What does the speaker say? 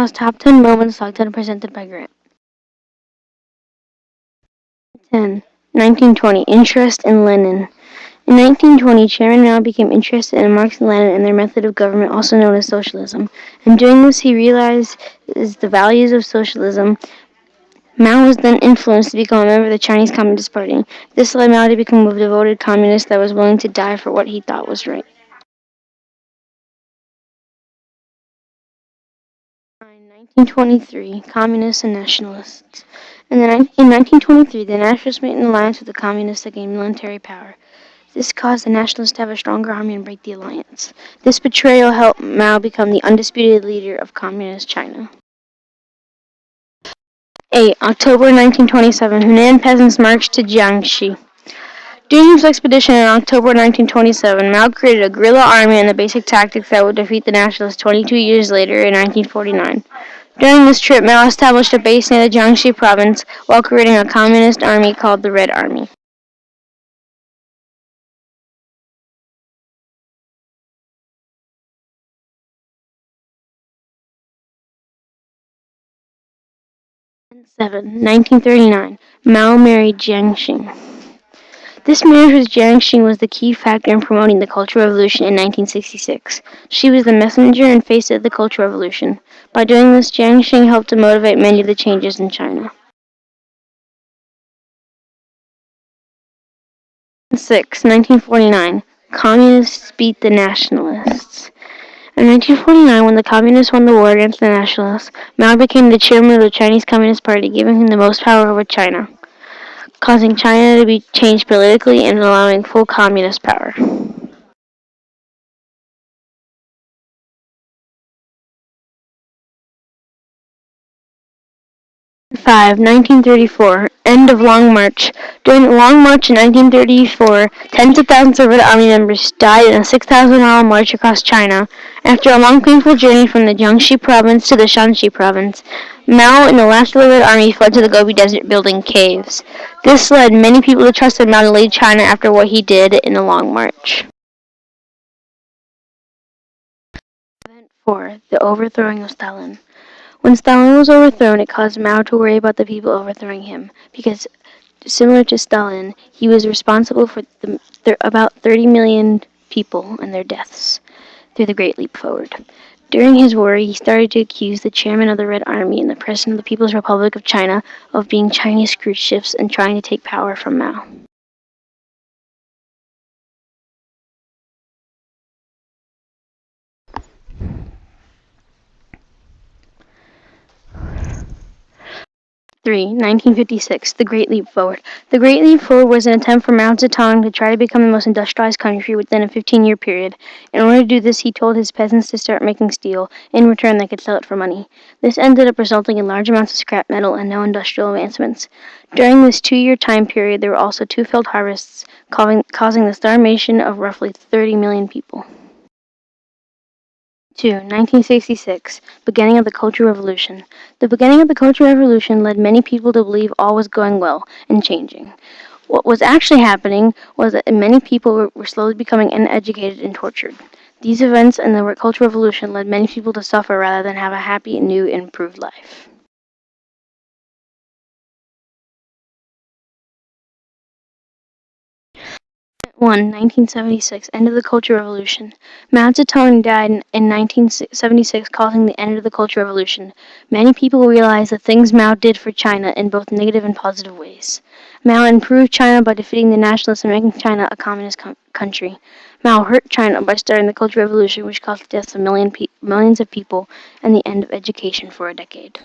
Mao's top 10 moments selected and presented by Grant. 10. 1920. Interest in Lenin. In 1920, Chairman Mao became interested in Marx and Lenin and their method of government, also known as socialism. In doing this, he realized the values of socialism. Mao was then influenced to become a member of the Chinese Communist Party. This led Mao to become a devoted communist that was willing to die for what he thought was right. In 1923, Communists and Nationalists. In 1923, the Nationalists made an alliance with the Communists that gained military power. This caused the Nationalists to have a stronger army and break the alliance. This betrayal helped Mao become the undisputed leader of Communist China. 8. October 1927, Hunan peasants marched to Jiangxi. During his expedition in October 1927, Mao created a guerrilla army and the basic tactics that would defeat the Nationalists 22 years later in 1949. During this trip, Mao established a base near the Jiangxi province while creating a communist army called the Red Army. 7. 1939, Mao married Jiang Xing. This marriage with Jiang Xing was the key factor in promoting the Cultural Revolution in 1966. She was the messenger and face of the Cultural Revolution. By doing this, Jiang Xing helped to motivate many of the changes in China. 6. 1949, Communists beat the Nationalists. In 1949, when the Communists won the war against the Nationalists, Mao became the chairman of the Chinese Communist Party, giving him the most power over China, causing China to be changed politically and allowing full communist power. 5. 1934. End of Long March. During the Long March in 1934, tens of thousands of Red Army members died in a 6,000-mile march across China. After a long, painful journey from the Jiangxi province to the Shanxi province, Mao and the last of the Red Army fled to the Gobi Desert building caves. This led many people to trust in Mao to lead China after what he did in the Long March. Event 4. The overthrowing of Stalin. When Stalin was overthrown, it caused Mao to worry about the people overthrowing him, because, similar to Stalin, he was responsible for about 30 million people and their deaths through the Great Leap Forward. During his worry, he started to accuse the chairman of the Red Army and the president of the People's Republic of China of being Chinese cruise ships and trying to take power from Mao. Three, 1956, The Great Leap Forward. The Great Leap Forward was an attempt for Mao Zedong to try to become the most industrialized country within a 15-year period. In order to do this, he told his peasants to start making steel. In return, they could sell it for money. This ended up resulting in large amounts of scrap metal and no industrial advancements. During this 2-year time period, there were also 2 failed harvests, causing the starvation of roughly 30 million people. 2. 1966, Beginning of the Cultural Revolution. The beginning of the Cultural Revolution led many people to believe all was going well and changing. What was actually happening was that many people were slowly becoming uneducated and tortured. These events and the Cultural Revolution led many people to suffer rather than have a happy, new, and improved life. 1. 1976, End of the Cultural Revolution. Mao Zedong died in 1976, causing the end of the Cultural Revolution. Many people realized the things Mao did for China in both negative and positive ways. Mao improved China by defeating the nationalists and making China a communist country. Mao hurt China by starting the Cultural Revolution, which caused the deaths of millions of people and the end of education for a decade.